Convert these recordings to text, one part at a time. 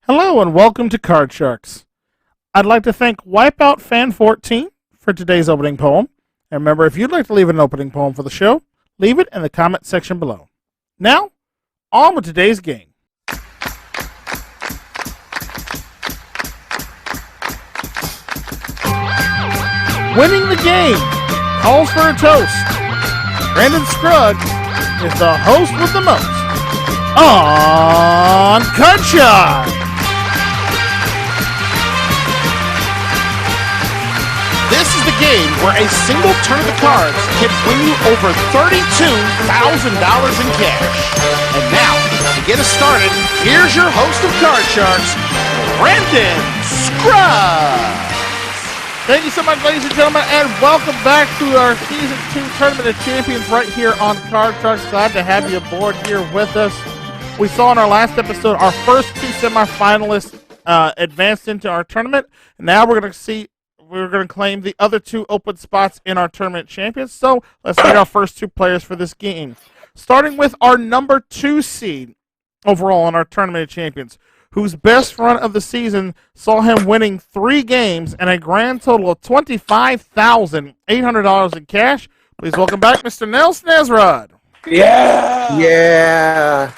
Hello and welcome to Card Sharks. I'd like to thank Wipeout Fan 14 for today's opening poem. And remember, if you'd like to leave an opening poem for the show, leave it in the comment section below. Now, on with today's game. Winning the game calls for a toast. Brandon Scruggs is the host with the most on Card Sharks. This is the game where a single turn of the cards can win you over $32,000 in cash. And now, to get us started, here's your host of Card Sharks, Brandon Scruggs. Thank you so much, ladies and gentlemen, and welcome back to our Season 2 Tournament of Champions right here on Card Sharks. Glad to have you aboard here with us. We saw in our last episode our first two semifinalists advanced into our tournament. And now we're going to claim the other two open spots in our tournament champions. So let's meet our first two players for this game. Starting with our number 2 seed overall in our tournament of champions, whose best run of the season saw him winning 3 games and a grand total of $25,800 in cash. Please welcome back Mr. Nels Nezrod. Yeah! Yeah!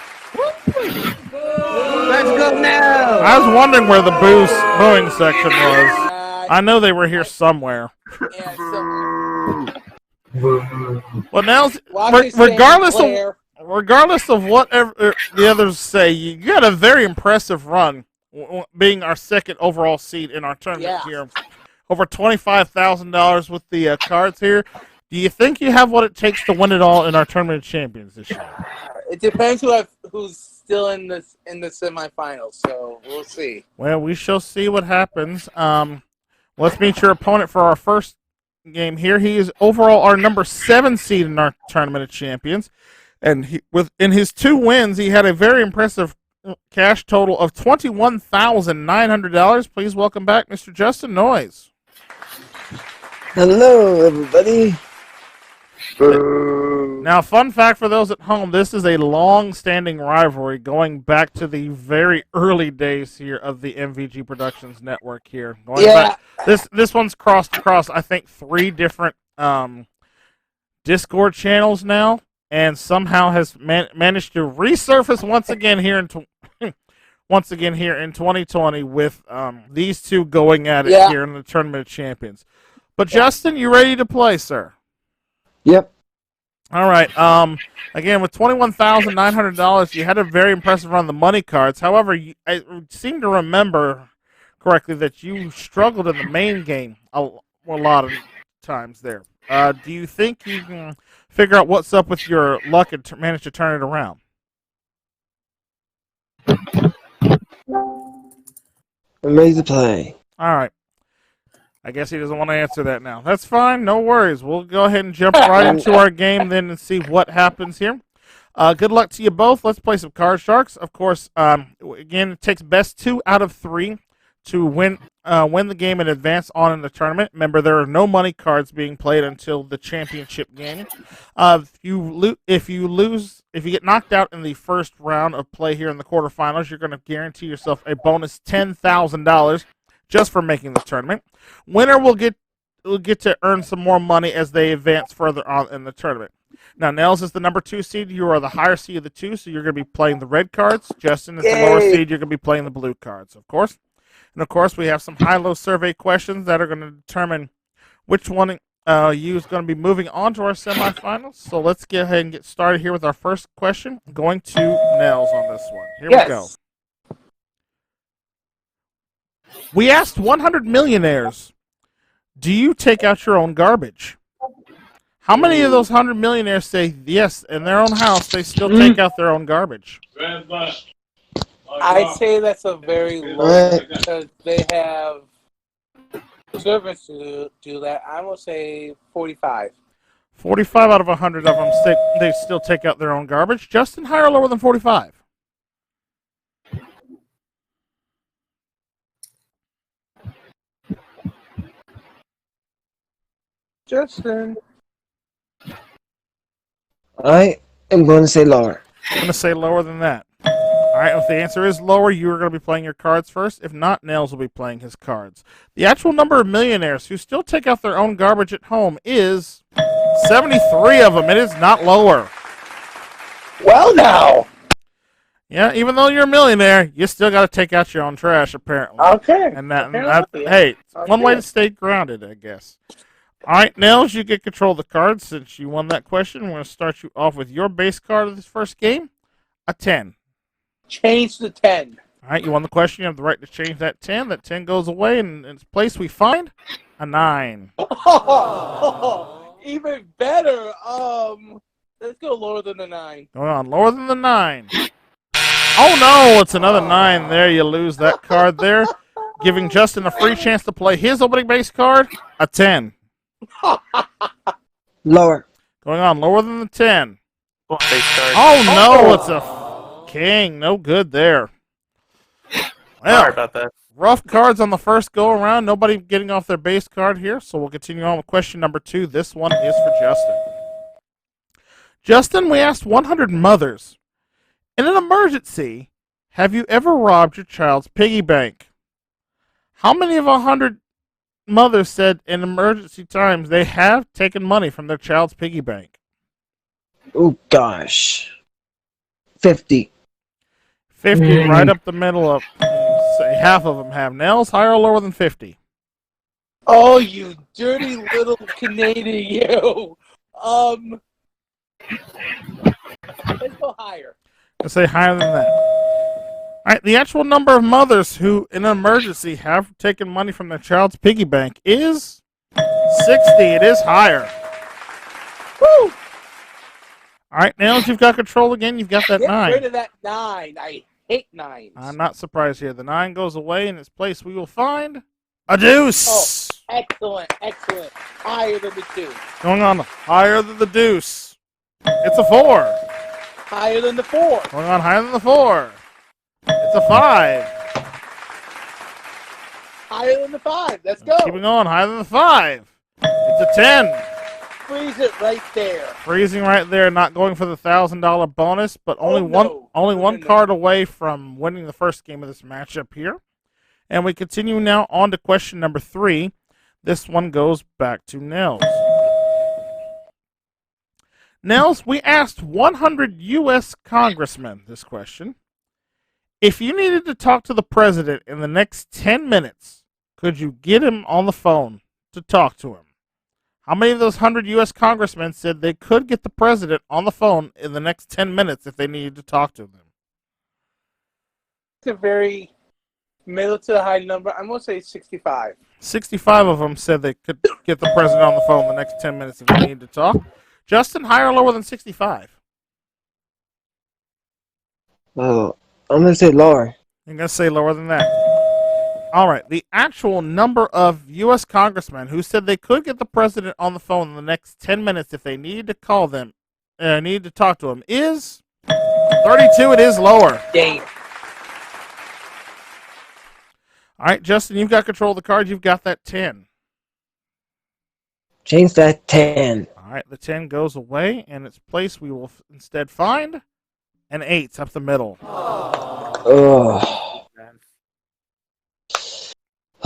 Let's go now! I was wondering where the booing section was. I know they were here somewhere. Yeah, so, Well, now, regardless of whatever the others say, you got a very impressive run, being our second overall seed in our tournament here. Over $25,000 with the cards here. Do you think you have what it takes to win it all in our tournament of champions this year? it depends who's still in the semifinals, so we'll see. Well, we shall see what happens. Let's meet your opponent for our first game here. He is overall our number 7 seed in our Tournament of Champions. And in his 2 wins, he had a very impressive cash total of $21,900. Please welcome back Mr. Justin Noyes. Hello, everybody. Now, fun fact for those at home, this is a long-standing rivalry going back to the very early days here of the MVG Productions Network here. This one's crossed across, I think, 3 different Discord channels now, and somehow has managed to resurface once again here in 2020 with these two going at it here in the Tournament of Champions. But Justin, you ready to play, sir? Yep. All right. Again, with $21,900, you had a very impressive run on the money cards. However, I seem to remember correctly that you struggled in the main game a lot of times there. Do you think you can figure out what's up with your luck and manage to turn it around? I'm ready to play. All right. I guess he doesn't want to answer that now. That's fine. No worries. We'll go ahead and jump right into our game then and see what happens here. Good luck to you both. Let's play some Card Sharks. Of course, again, it takes best 2 out of 3 to win the game and advance on in the tournament. Remember, there are no money cards being played until the championship game. If you get knocked out in the first round of play here in the quarterfinals, you're going to guarantee yourself a bonus $10,000 just for making the tournament. Winner will get to earn some more money as they advance further on in the tournament. Now, Nels is the number 2 seed. You are the higher seed of the 2, so you're going to be playing the red cards. Justin is the lower seed. You're going to be playing the blue cards, of course. And, of course, we have some high-low survey questions that are going to determine which one you is going to be moving on to our semifinals. So let's get ahead and get started here with our first question. Going to Nels on this one. Here we go. We asked 100 millionaires, do you take out your own garbage? How many of those 100 millionaires say yes, in their own house, they still take out their own garbage? I'd say that's a very low because they have servants to do that. I will say 45. 45 out of 100 of them say they still take out their own garbage. Justin, higher or lower than 45? Justin. I am going to say lower. I'm going to say lower than that. All right, if the answer is lower, you are going to be playing your cards first. If not, Nels will be playing his cards. The actual number of millionaires who still take out their own garbage at home is 73 of them. It is not lower. Well, now. Yeah, even though you're a millionaire, you still got to take out your own trash, apparently. Okay. And that Apparently. hey, it's Okay. one way to stay grounded, I guess. All right, Nels, you get control of the cards since you won that question. We're going to start you off with your base card of this first game, a 10. Change the 10. All right, you won the question. You have the right to change that 10. That 10 goes away, and in its place we find a 9. Even better. Let's go lower than the 9. Going on, lower than the 9. Oh, no, it's another 9 there. You lose that card there, giving Justin a free chance to play his opening base card, a 10. Lower. Going on, lower than the 10. Base card. Oh, no, it's a king. No good there. Well, Sorry about that. rough cards on the first go around. Nobody getting off their base card here, so we'll continue on with question number 2. This one is for Justin. Justin, we asked 100 mothers, in an emergency, have you ever robbed your child's piggy bank? How many of 100 mothers said in emergency times they have taken money from their child's piggy bank? Oh, gosh. 50. 50, right up the middle of, say, half of them have. Nels, higher or lower than 50? Oh, you dirty little Canadian, you. Let's go higher. Let's say higher than that. All right, the actual number of mothers who, in an emergency, have taken money from their child's piggy bank is 60. It is higher. Woo! All right, Nels, you've got control again. You've got that Get 9. rid of that 9. I hate 9s. I'm not surprised here. The 9 goes away. In its place, we will find a deuce. Oh, excellent, excellent. Higher than the 2. Going on higher than the deuce. It's a 4. Higher than the 4. Going on higher than the 4. It's a 5. Higher than the 5. Let's go. Keeping on higher than the 5. It's a 10. Freeze it right there. Freezing right there, not going for the $1,000 bonus, but only one No. card away from winning the first game of this matchup here. And we continue now on to question number 3. This one goes back to Nels. Nels, we asked 100 U.S. congressmen this question. If you needed to talk to the president in the next 10 minutes, could you get him on the phone to talk to him? How many of those 100 U.S. congressmen said they could get the president on the phone in the next 10 minutes if they needed to talk to them? It's a very middle to high number. I'm going to say 65. 65 of them said they could get the president on the phone in the next 10 minutes if they needed to talk. Justin, higher or lower than 65? Oh, I'm going to say lower. I'm going to say lower than that. All right. The actual number of U.S. congressmen who said they could get the president on the phone in the next 10 minutes if they needed to call them, needed to talk to him, is 32. It is lower. Damn. All right, Justin, you've got control of the card. You've got that 10. Change that 10. All right, the 10 goes away. In its place, we will instead find an 8 up the middle. Oh.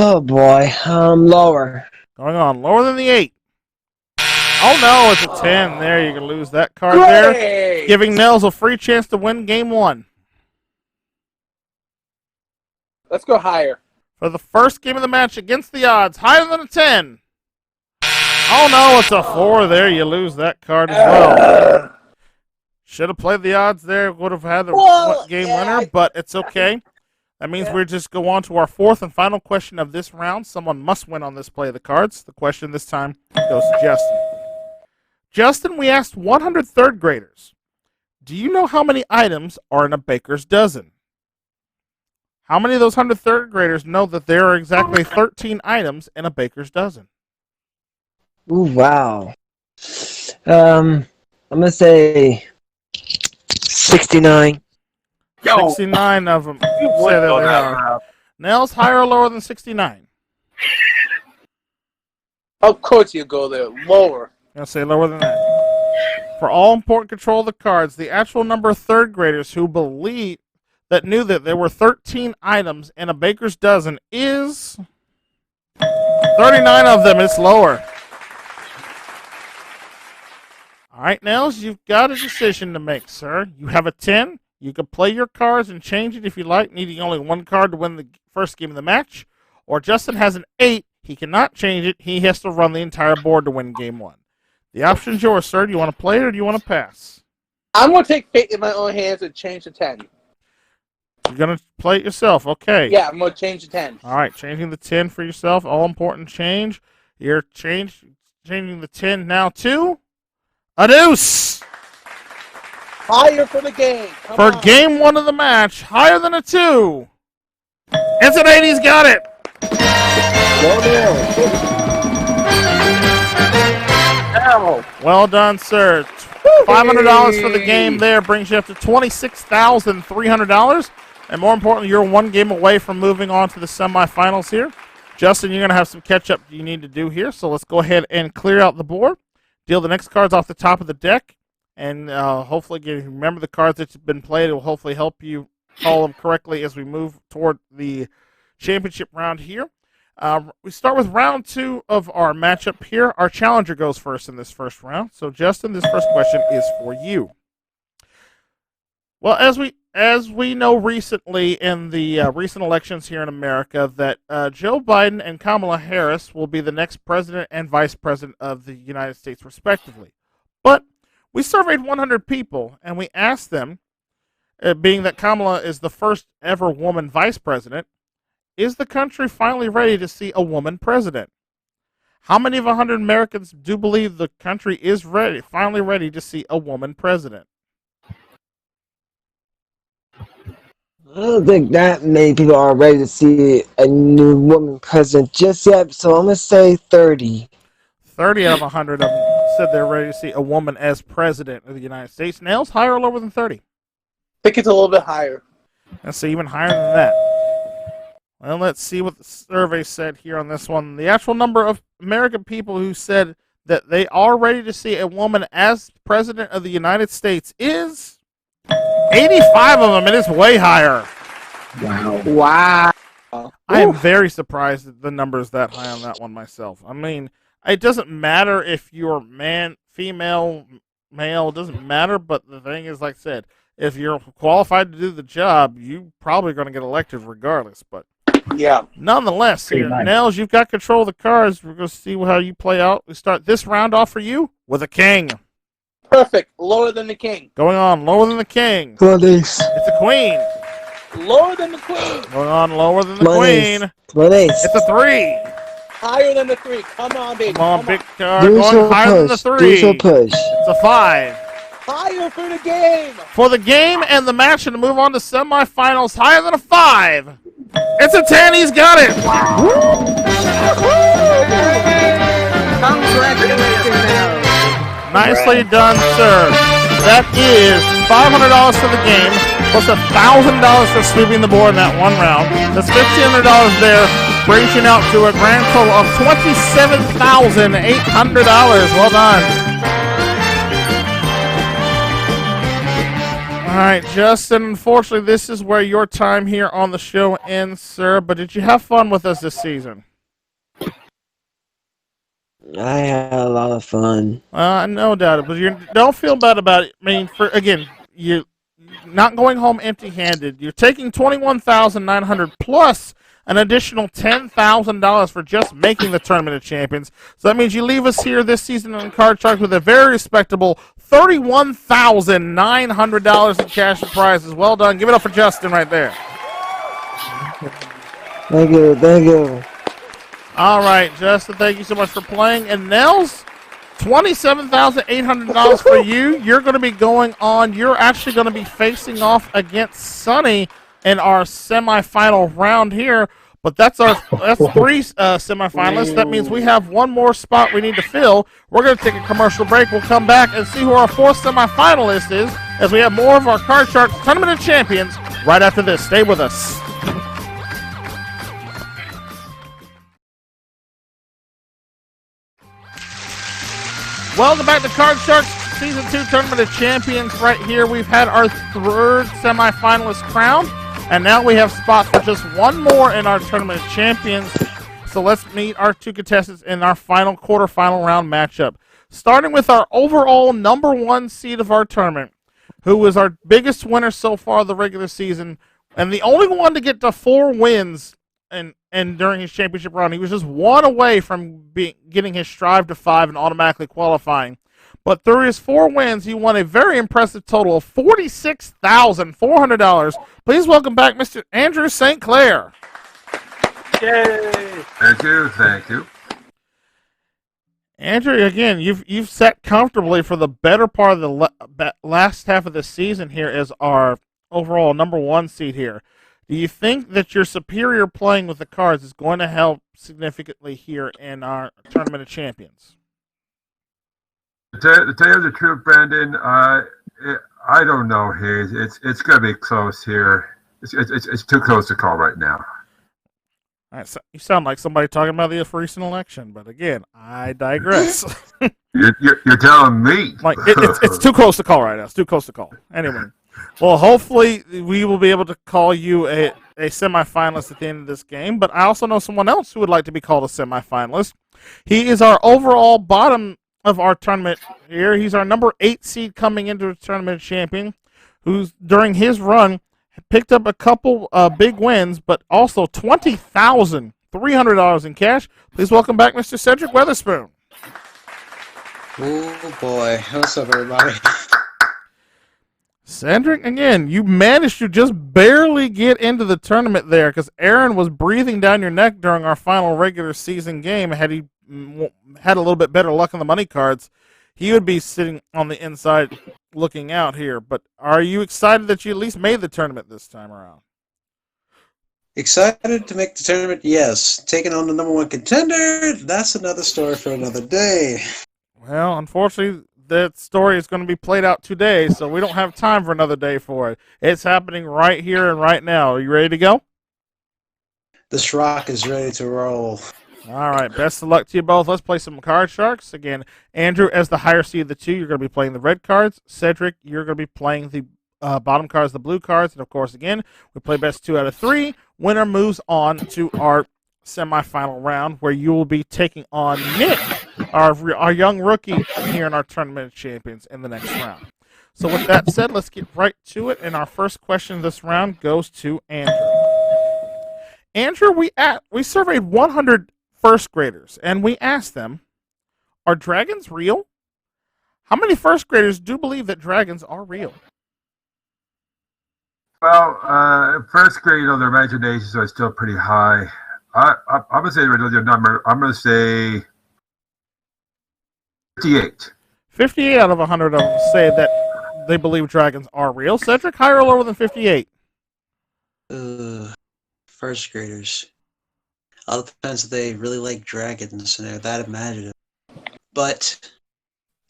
Oh, boy. Lower. Going on, lower than the 8. Oh, no, it's a 10. There, you can lose that card there. Great. Giving Nels a free chance to win game 1. Let's go higher. For the first game of the match against the odds, higher than a 10. Oh, no, it's a 4 there. You lose that card as well. Should have played the odds there. Would have had the game winner, but it's okay. That means we just go on to our 4th and final question of this round. Someone must win on this play of the cards. The question this time goes to Justin. Justin, we asked 100 third graders, do you know how many items are in a baker's dozen? How many of those 100 third graders know that there are exactly 13 items in a baker's dozen? Ooh, wow. I'm going to say 69. 69 of them say that they are. Nels, higher or lower than 69? Of course you go there. Lower. I'm going to say lower than that. For all important control of the cards, the actual number of third graders who believe that knew that there were 13 items in a baker's dozen is 39 of them. It's lower. All right, Nels, you've got a decision to make, sir. You have a 10. You can play your cards and change it if you like, needing only one card to win the first game of the match. Or Justin has an 8. He cannot change it. He has to run the entire board to win game 1. The option's yours, sir. Do you want to play it or do you want to pass? I'm going to take fate in my own hands and change the 10. You're going to play it yourself. Okay. Yeah, I'm going to change the 10. All right, changing the 10 for yourself. All important change. You're changing the 10 now to a deuce. Higher for the game. Come For on. game 1 of the match, higher than a 2. It's an 8. He's got it. Well done, sir. $500 for the game there brings you up to $26,300. And more importantly, you're one game away from moving on to the semifinals here. Justin, you're going to have some catch-up you need to do here. So let's go ahead and clear out the board. Deal the next cards off the top of the deck. And hopefully, remember the cards that have been played. It will hopefully help you call them correctly as we move toward the championship round here. We start with round 2 of our matchup here. Our challenger goes first in this first round. So, Justin, this first question is for you. Well, as we know recently in the recent elections here in America, that Joe Biden and Kamala Harris will be the next president and vice president of the United States, respectively. But we surveyed 100 people, and we asked them, being that Kamala is the first ever woman vice president, is the country finally ready to see a woman president? How many of 100 Americans do believe the country is finally ready to see a woman president? I don't think that many people are ready to see a new woman president just yet, so I'm going to say 30. 30 out of 100 of them said they're ready to see a woman as president of the United States. Nails, higher or lower than 30? I think it's a little bit higher. Let's see, even higher than that. Well, let's see what the survey said here on this one. The actual number of American people who said that they are ready to see a woman as president of the United States is 85 of them. It is way higher. Wow. I am very surprised that the number is that high on that one myself. I mean, it doesn't matter if you're man, female, male, it doesn't matter, but the thing is, like I said, if you're qualified to do the job, you're probably going to get elected regardless. But yeah, nonetheless, here, nice. Nels, you've got control of the cards. We're going to see how you play out. We start this round off for you with a king. perfect. Lower than the king. Going on, lower than the king. Police. It's a queen. Lower than the queen. Going on, lower than the Police. queen. Police. It's a 3. Higher than the 3. Come on, baby. Come on, big card. Do Going so higher than the push. 3. Do so push. It's a 5. Higher for the game. For the game and the match and to move on to semifinals, higher than a 5. It's a 10. He's got it. Congratulations, Nels. Nicely done, sir. That is $500 for the game, plus $1,000 for sweeping the board in that one round. That's $1,500 there, brings you out to a grand total of $27,800. Well done. All right, Justin, unfortunately, this is where your time here on the show ends, sir. But did you have fun with us this season? I had a lot of fun. No doubt. But you don't feel bad about it. I mean, you're not going home empty-handed. You're taking $21,900 plus an additional $10,000 for just making the Tournament of Champions. So that means you leave us here this season on Card Sharks with a very respectable $31,900 in cash and prizes. Well done. Give it up for Justin right there. Thank you. Thank you. All right, Justin, thank you so much for playing. And Nels, $27,800 for you. You're going to be going on. You're actually going to be facing off against Sonny in our semifinal round here. But that's 3 semifinalists. That means we have one more spot we need to fill. We're going to take a commercial break. We'll come back and see who our 4th semifinalist is as we have more of our Card Sharks Tournament of Champions right after this. Stay with us. Welcome back to Card Sharks Season 2 Tournament of Champions right here. We've had our 3rd semifinalist crowned. And now we have spots for just one more in our Tournament of Champions. So let's meet our two contestants in our final quarterfinal round matchup. Starting with our overall number 1 seed of our tournament, who is our biggest winner so far of the regular season, and the only one to get to 4 wins and during his championship run. He was just one away from getting his strive to 5 and automatically qualifying. But through his 4 wins, he won a very impressive total of $46,400. Please welcome back Mr. Andrew St. Clair. Yay! Thank you. Andrew, again, you've set comfortably for the better part of the last half of the season here as our overall number 1 seed here. Do you think that your superior playing with the cards is going to help significantly here in our Tournament of Champions? To tell you the truth, Brandon, I don't know, Hayes. It's going to be close here. It's too close to call right now. All right, so you sound like somebody talking about the recent election, but again, I digress. You're telling me. Like it's too close to call right now. It's too close to call. Anyway, well, hopefully we will be able to call you a semifinalist at the end of this game. But I also know someone else who would like to be called a semifinalist. He is our overall bottom of our tournament here. He's our number 8 seed coming into the tournament champion, who's during his run picked up a couple big wins, but also $20,300 in cash. Please welcome back Mr. Cedric Weatherspoon. Oh boy, what's up, everybody? Cedric, again, you managed to just barely get into the tournament there because Aaron was breathing down your neck during our final regular season game. Had he had a little bit better luck on the money cards, he would be sitting on the inside looking out here. But are you excited that you at least made the tournament this time around? Excited to make the tournament? Yes. Taking on the number 1 contender? That's another story for another day. Well, unfortunately, that story is going to be played out today, so we don't have time for another day for it. It's happening right here and right now. Are you ready to go? This rock is ready to roll. All right, best of luck to you both. Let's play some card sharks. Again, Andrew, as the higher seed of the two, you're going to be playing the red cards. Cedric, you're going to be playing the bottom cards, the blue cards. And, of course, again, we play best 2 out of 3. Winner moves on to our semifinal round where you will be taking on Nick, our young rookie here in our Tournament of Champions in the next round. So with that said, let's get right to it. And our first question this round goes to Andrew. Andrew, we surveyed 100 first graders, and we asked them, are dragons real? How many first graders do believe that dragons are real? Well, first grade, their imaginations are still pretty high. I'm going to say your number. I'm going to say 58. 58 out of 100 of them say that they believe dragons are real. Cedric, higher or lower than 58? First graders. All depends if they really like dragons and they're that imaginative. But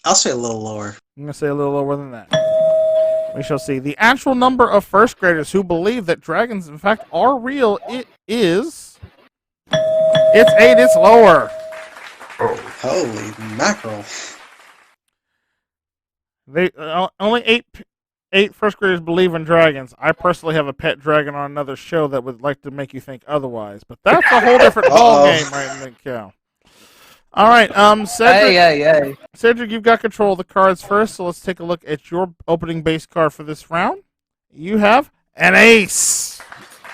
I'll say a little lower. I'm going to say a little lower than that. We shall see. The actual number of first graders who believe that dragons, in fact, are real, it's 8. It's lower. Oh. Holy mackerel. They only eight first graders believe in dragons. I personally have a pet dragon on another show that would like to make you think otherwise, but that's a whole different ball game right now. All right, Cedric. Cedric, you've got control of the cards first, so let's take a look at your opening base card for this round. You have an ace.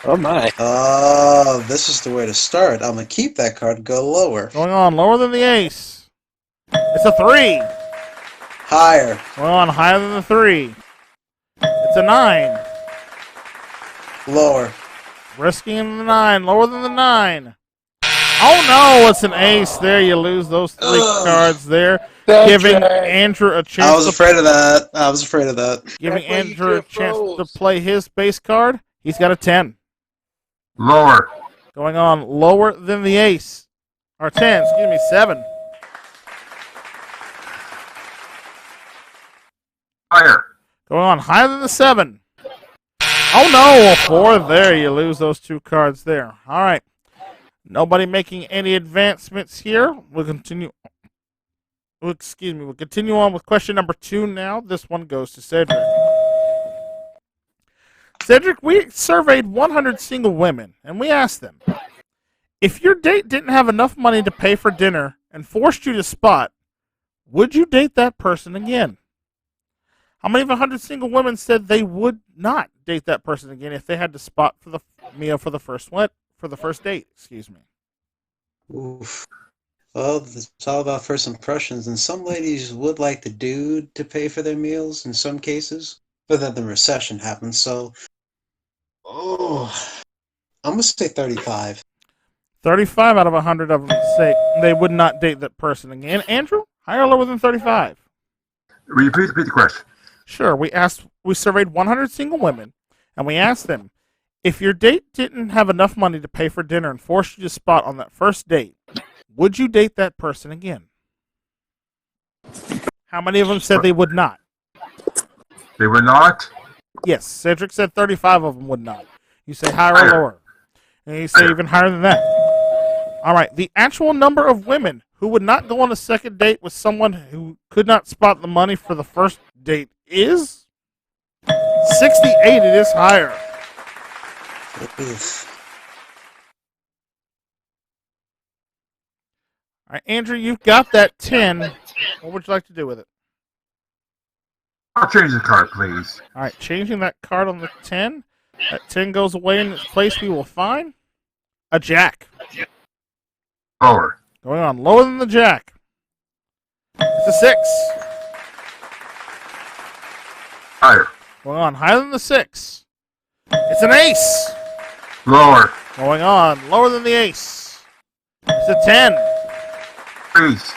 Oh my! Oh, this is the way to start. I'm gonna keep that card and go lower. Going on lower than the ace. It's a 3. Higher. Going on higher than the 3. It's a 9. Lower. Risking the 9. Lower than the 9. Oh no, it's an ace there. You lose those 3 cards there. That's giving right. Andrew a chance. I was afraid of that. Giving Andrew a chance to play his base card. He's got a 10. Lower. Going on lower than the ace. Or 10, 7. Higher. Going on higher than the 7. Oh no, a 4 there. You lose those 2 cards there. All right. Nobody making any advancements here. We'll continue. We'll continue on with question number 2 now. This one goes to Cedric. Cedric, we surveyed 100 single women, and we asked them, if your date didn't have enough money to pay for dinner and forced you to spot, would you date that person again? How many of 100 single women said they would not date that person again if they had to spot for the meal for the first date? Excuse me. Oof. Well, it's all about first impressions, and some ladies would like the dude to pay for their meals in some cases, but then the recession happens. So, I'm gonna say 35. 35 out of 100 of them say they would not date that person again. Andrew, higher or lower than 35? Will you please repeat the question? Sure. We surveyed 100 single women, and we asked them, if your date didn't have enough money to pay for dinner and forced you to spot on that first date, would you date that person again? How many of them said they would not? They were not. Yes, Cedric said 35 of them would not. You say higher or lower? And you say even higher than that. All right, the actual number of women who would not go on a second date with someone who could not spot the money for the first date is 68. It is higher. Oof. All right, Andrew, you've got that 10. What would you like to do with it? I'll change the card, please. All right, changing that card on the 10. That 10 goes away in its place. We will find a jack. Lower. Going on lower than the jack. It's a 6. Higher. Going on higher than the 6. It's an ace. Lower. Going on lower than the ace. It's a 10. Freeze.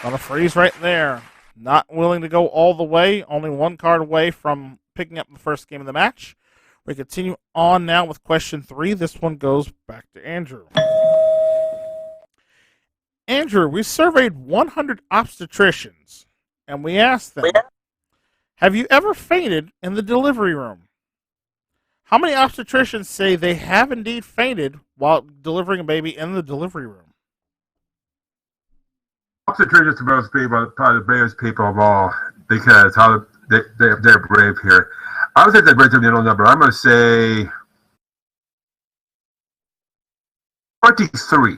Gonna freeze right there. Not willing to go all the way. Only one card away from picking up the first game of the match. We continue on now with question 3. This one goes back to Andrew. Andrew, we surveyed 100 obstetricians, and we asked them, have you ever fainted in the delivery room? How many obstetricians say they have indeed fainted while delivering a baby in the delivery room? Obstetricians are most people, probably the bravest people of all, because they're brave here. I would say they're brave to the middle number. I'm going to say 23.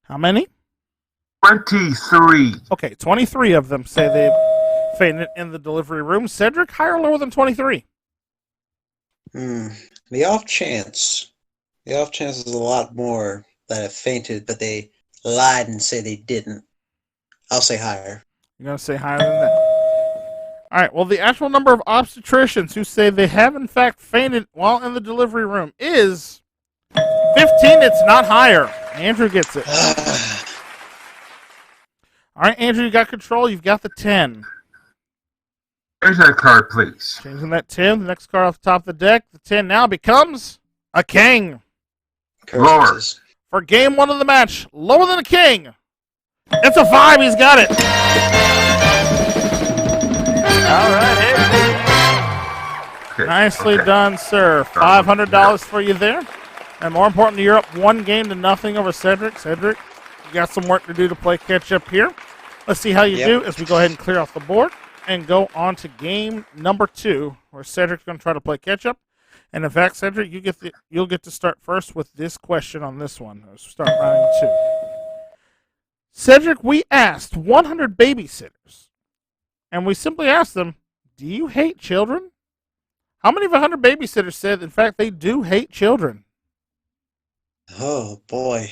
How many? 23. Okay, 23 of them say they've fainted in the delivery room. Cedric, higher or lower than 23? The off chance is a lot more that have fainted, but they lied and say they didn't. I'll say higher. You're going to say higher than that. All right, well, the actual number of obstetricians who say they have, in fact, fainted while in the delivery room is 15. It's not higher. Andrew gets it. All right, Andrew, you got control. You've got the 10. Change that card, please. Changing that 10. The next card off the top of the deck. The 10 now becomes a king. Lower. For game 1 of the match, lower than a king. It's a 5. He's got it. All right, Okay. Nicely Okay. done, sir. $500 for you there. And more importantly, you're up 1 game to nothing over Cedric. Cedric, you got some work to do to play catch up here. Let's see how you do as we go ahead and clear off the board and go on to game number 2, where Cedric's going to try to play catch up. And in fact, Cedric, you'll get to start first with this question on this one. Let's start round 2. Cedric, we asked 100 babysitters, and we simply asked them, do you hate children? How many of 100 babysitters said, in fact, they do hate children? Oh boy.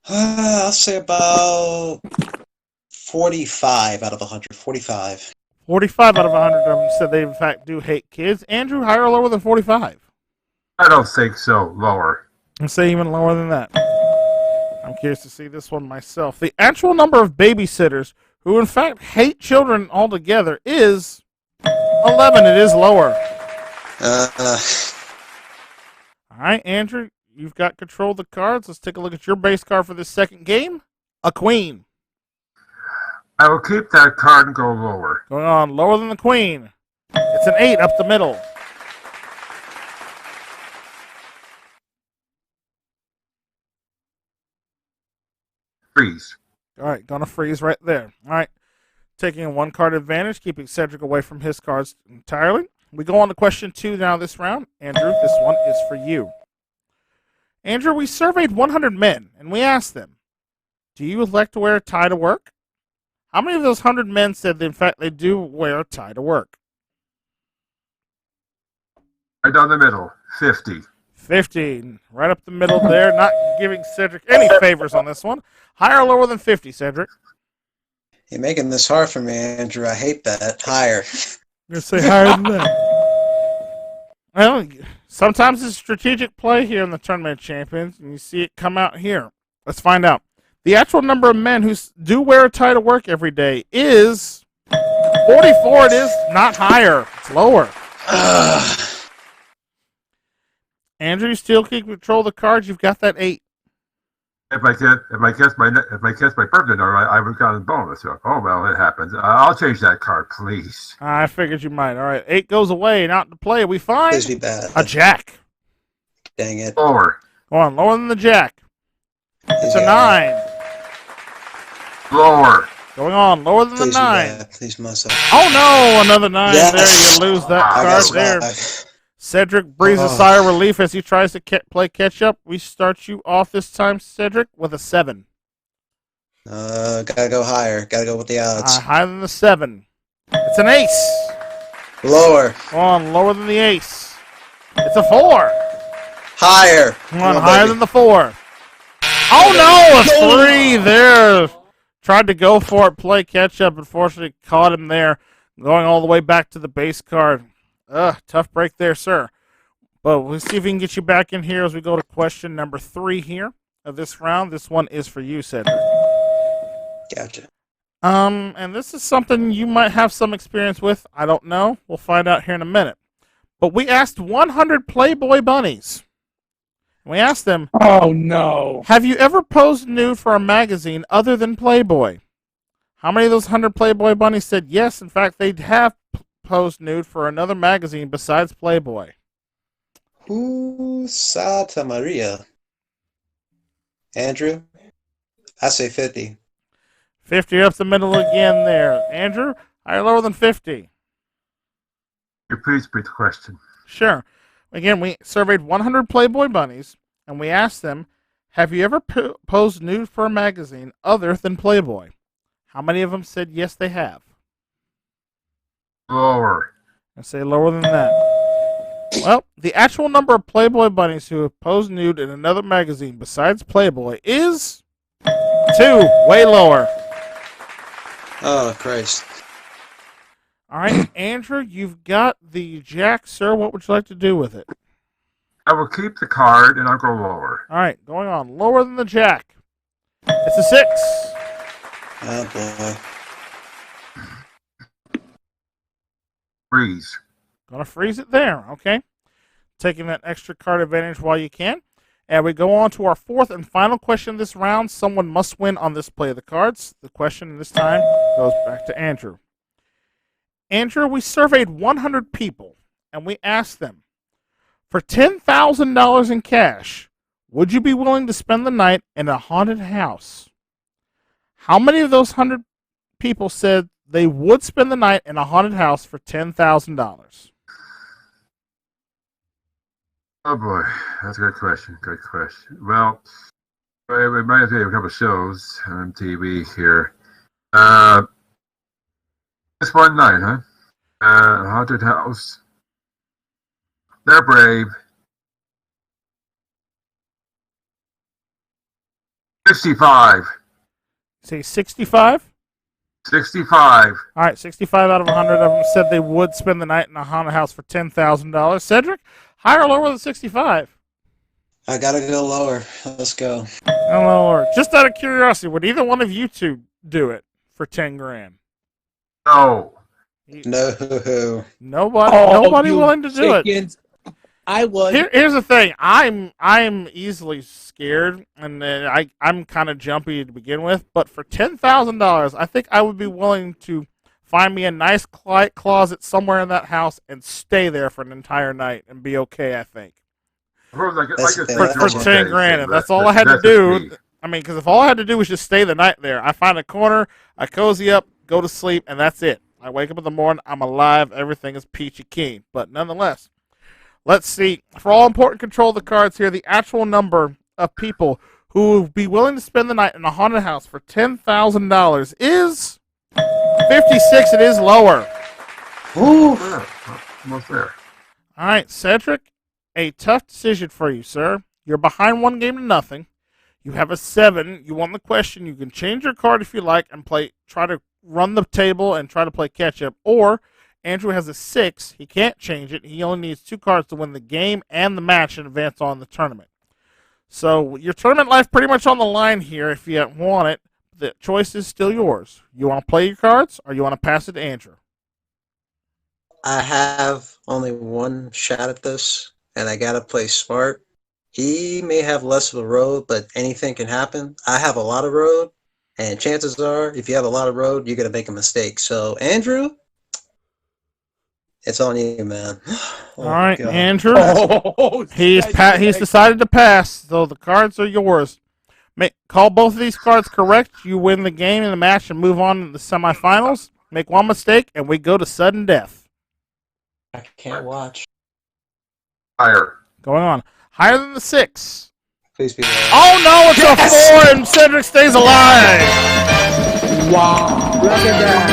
I'll say about 45 out of 100. 45. 45 out of 100 of them said they, in fact, do hate kids. Andrew, higher or lower than 45? I don't think so. Lower. And say even lower than that. I'm curious to see this one myself. The actual number of babysitters who, in fact, hate children altogether is 11. It is lower. All right, Andrew, you've got control of the cards. Let's take a look at your base card for this second game. A queen. I will keep that card and go lower. Going on lower than the queen. It's an 8 up the middle. Freeze. All right, gonna freeze right there. All right, taking a 1 card advantage, keeping Cedric away from his cards entirely. We go on to question 2 now this round. Andrew, this one is for you. Andrew, we surveyed 100 men, and we asked them, do you elect to wear a tie to work? How many of those 100 men said that, in fact, they do wear a tie to work? Right down the middle, 50. 50. Right up the middle there. Not giving Cedric any favors on this one. Higher or lower than 50, Cedric? You're making this hard for me, Andrew. I hate that. Higher. I'm going to say higher than that. Well, sometimes it's strategic play here in the Tournament of Champions, and you see it come out here. Let's find out. The actual number of men who do wear a tie to work every day is 44. It is not higher. It's lower. Andrew, you still keep control of the cards. You've got that 8. If I guess my birthday number, I would have gotten a bonus. Oh well, it happens. I'll change that card, please. I figured you might. All right, 8 goes away. Not to play. We find Please be bad. a jack. Dang it. Lower. Go on, lower than the jack. It's a 9. Lower. Going on, lower than Please the be 9. bad. Please must have. Oh no, another 9 Yes. there. You lose that I card got there. five. Cedric breathes a sigh of relief as he tries to play catch up. We start you off this time, Cedric, with a 7. Gotta go higher. Gotta go with the odds. Higher than the 7. It's an ace. Lower. Come on, lower than the ace. It's a 4. Higher. Come on, higher than the 4. Oh no, a 3 there. Tried to go for it, play catch up. Unfortunately, caught him there, going all the way back to the base card. Tough break there, sir. But we'll see if we can get you back in here as we go to question number 3 here of this round. This one is for you, Cedric. Gotcha. And this is something you might have some experience with. I don't know. We'll find out here in a minute. But we asked 100 Playboy bunnies. We asked them, Oh no. have you ever posed nude for a magazine other than Playboy? How many of those 100 Playboy bunnies said yes? In fact, they have posed nude for another magazine besides Playboy. Who Santa Maria? Andrew? I say 50. 50 up the middle again there. Andrew, higher or lower than 50? You please repeat the question. Sure. Again, we surveyed 100 Playboy bunnies, and we asked them, have you ever posed nude for a magazine other than Playboy? How many of them said yes, they have? Lower. I say lower than that. Well, the actual number of Playboy bunnies who have posed nude in another magazine besides Playboy is 2, way lower. Oh, Christ. All right, Andrew, you've got the jack, sir. What would you like to do with it? I will keep the card and I'll go lower. All right, going on. Lower than the jack. It's a 6. Oh, boy. Freeze. Gonna freeze it there, okay? Taking that extra card advantage while you can. And we go on to our 4th and final question this round. Someone must win on this play of the cards. The question this time goes back to Andrew. Andrew, we surveyed 100 people, and we asked them, for $10,000 in cash, would you be willing to spend the night in a haunted house? How many of those 100 people said they would spend the night in a haunted house for $10,000? Oh boy, that's a good question. Good question. Well, it reminds me of a couple of shows on TV here. Just one night, huh? Haunted house. They're brave. 65. Say 65? 65. All right, 65 out of 100 of them said they would spend the night in a haunted house for $10,000. Cedric, higher or lower than 65? I gotta go lower. Let's go. Lower. Just out of curiosity, would either one of you two do it for 10 grand? No. No. Nobody you willing to do it. chickens. I was. Here's the thing. I'm easily scared, and I'm kind of jumpy to begin with. But for $10,000, I think I would be willing to find me a nice quiet closet somewhere in that house and stay there for an entire night and be okay. I think For for 10 grand, if that's all I had to do. I mean, because if all I had to do was just stay the night there, I find a corner, I cozy up, go to sleep, and that's it. I wake up in the morning, I'm alive, everything is peachy keen. But nonetheless, let's see. For all important control of the cards here, the actual number of people who would be willing to spend the night in a haunted house for $10,000 is 56. It is lower. Ooh. Almost there. All right, Cedric, a tough decision for you, sir. You're behind 1-0. You have a 7. You won the question. You can change your card if you like and try to run the table and try to play catch up. Or Andrew has a 6. He can't change it. He only needs 2 cards to win the game and the match and advance on the tournament. So your tournament life pretty much on the line here if you want it. The choice is still yours. You want to play your cards or you want to pass it to Andrew? I have only one shot at this, and I gotta play smart. He may have less of a road, but anything can happen. I have a lot of road, and chances are, if you have a lot of road, you're gonna make a mistake. So, Andrew, it's on you, man. Oh, All right, God. Andrew. Oh, He's decided to pass, so the cards are yours. Call both of these cards correct. You win the game and the match and move on to the semifinals. Make one mistake, and we go to sudden death. I can't watch. Higher. Going on. Higher than the 6. Please be there. Oh, no, it's a 4, and Cedric stays alive. Wow. Look at that.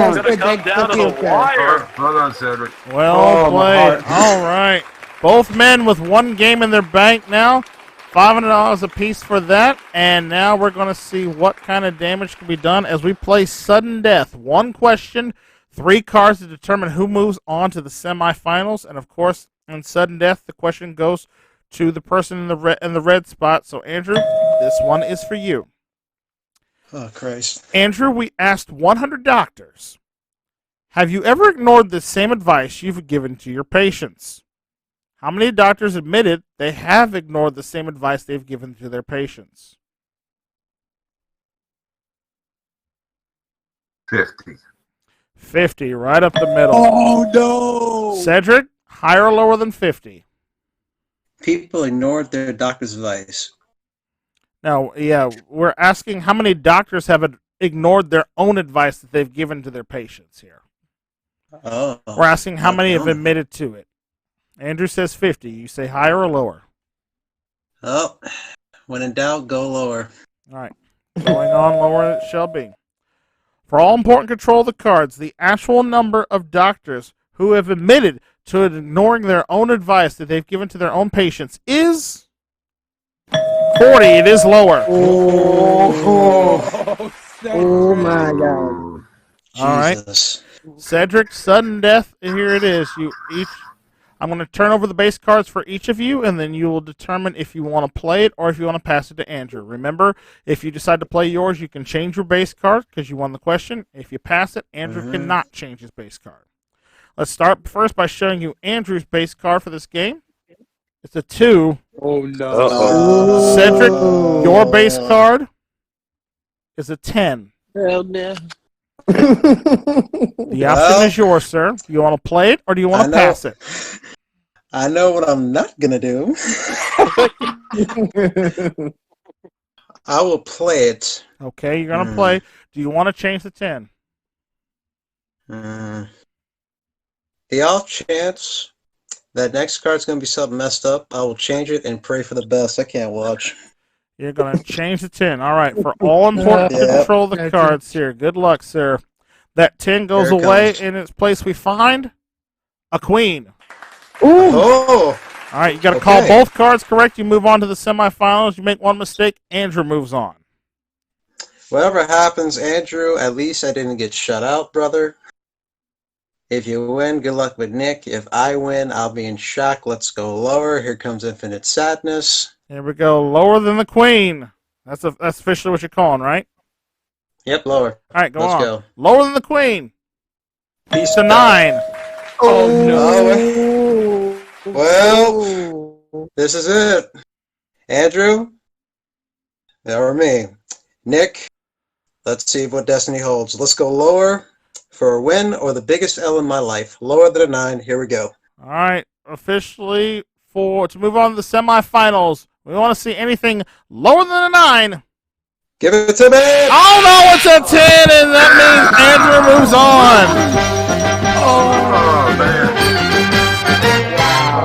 It's going to come down to the wire. Hold on, Cedric. Well Oh, my played. heart. All right. Both men with 1 game in their bank now. $500 apiece for that. And now we're going to see what kind of damage can be done as we play sudden death. 1 question, 3 cards to determine who moves on to the semifinals. And, of course, in sudden death, the question goes to the person in the red spot. So, Andrew, this one is for you. Oh, Christ. Andrew, we asked 100 doctors, have you ever ignored the same advice you've given to your patients? How many doctors admitted they have ignored the same advice they've given to their patients? 50. 50, right up the middle. Oh, no. Cedric, higher or lower than 50? People ignored their doctor's advice. Now, yeah, we're asking how many doctors have ignored their own advice that they've given to their patients here. Oh. We're asking how many have Okay. admitted to it. Andrew says 50. You say higher or lower? Oh, when in doubt, go lower. All right. Going on lower it shall be. For all important control of the cards, the actual number of doctors who have admitted to ignoring their own advice that they've given to their own patients is 40. It is lower. Oh my God. All right. Jesus. Cedric, sudden death. Here it is. I'm going to turn over the base cards for each of you, and then you will determine if you want to play it or if you want to pass it to Andrew. Remember, if you decide to play yours, you can change your base card because you won the question. If you pass it, Andrew cannot change his base card. Let's start first by showing you Andrew's base card for this game. It's a 2. Oh, no. Uh-oh. Cedric, your base card is a 10. Hell no. The option is yours, sir. Do you want to play it or do you want I to know. pass it? I know what I'm not going to do. I will play it. Okay, you're going to play. Do you want to change the 10? The off chance that next card's going to be something messed up, I will change it and pray for the best. I can't watch. You're going to change the 10. All right, for all important Yeah. control of the cards here. Good luck, sir. That 10 goes Here it away. comes. In its place, we find a queen. Oh! All right, you got to call Okay. both cards correct. You move on to the semifinals. You make one mistake, Andrew moves on. Whatever happens, Andrew, at least I didn't get shut out, brother. If you win, good luck with Nick. If I win, I'll be in shock. Let's go lower. Here comes Infinite Sadness. Here we go. Lower than the queen. That's officially what you're calling, right? Yep, lower. All right, go Let's on. go. Lower than the queen. Peace It's a out. 9. Oh, no. Well, this is it. Andrew, that were me. Nick, let's see what destiny holds. Let's go lower for a win or the biggest L in my life. Lower than a 9. Here we go. All right, officially to move on to the semifinals. We want to see anything lower than a 9. Give it to me! Oh no, it's a 10, and that means Andrew moves on. Oh, man.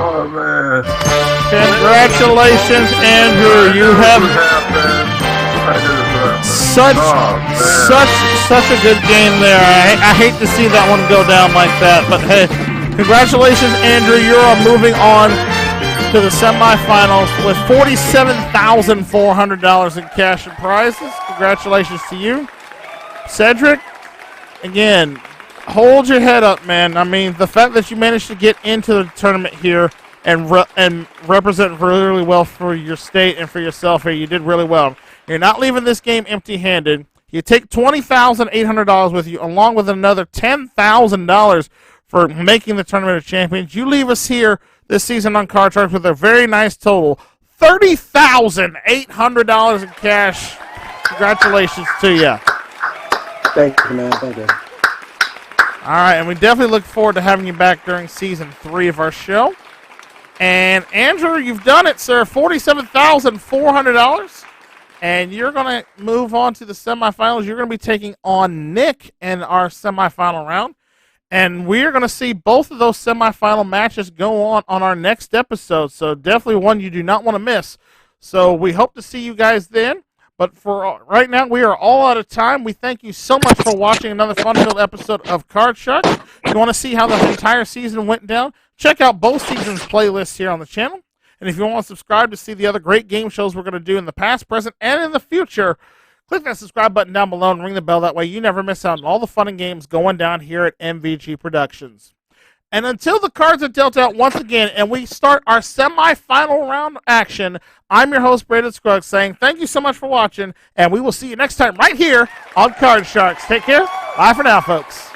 Oh, man. Congratulations, Andrew. You have such a good game there. I hate to see that one go down like that, but hey, congratulations, Andrew. You are moving on to the semifinals with $47,400 in cash and prizes. Congratulations to you. Cedric, again, hold your head up, man. I mean, the fact that you managed to get into the tournament here and represent really well for your state and for yourself here, you did really well. You're not leaving this game empty-handed. You take $20,800 with you, along with another $10,000 for making the Tournament of Champions. You leave us here this season on Card Sharks with a very nice total, $30,800 in cash. Congratulations to you. Thank you, man. Thank you. All right, and we definitely look forward to having you back during Season 3 of our show. And Andrew, you've done it, sir. $47,400. And you're going to move on to the semifinals. You're going to be taking on Nick in our semifinal round. And we're going to see both of those semifinal matches go on our next episode. So definitely one you do not want to miss. So we hope to see you guys then. But for right now, we are all out of time. We thank you so much for watching another fun-filled episode of Card Sharks. If you want to see how the entire season went down, check out both seasons' playlists here on the channel. And if you want to subscribe to see the other great game shows we're going to do in the past, present, and in the future, click that subscribe button down below and ring the bell. That way you never miss out on all the fun and games going down here at MVG Productions. And until the cards are dealt out once again and we start our semi-final round action, I'm your host, Braden Scruggs, saying thank you so much for watching, and we will see you next time right here on Card Sharks. Take care. Bye for now, folks.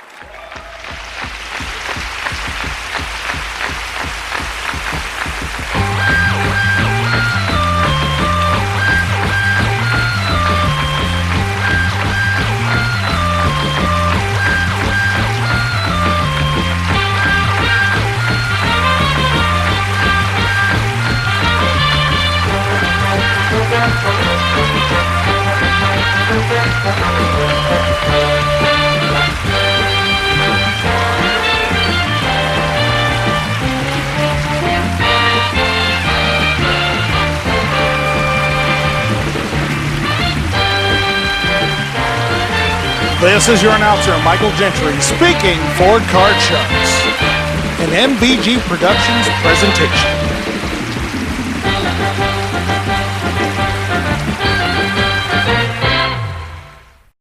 This is your announcer, Michael Gentry, speaking for Card Sharks, an MVG Productions presentation.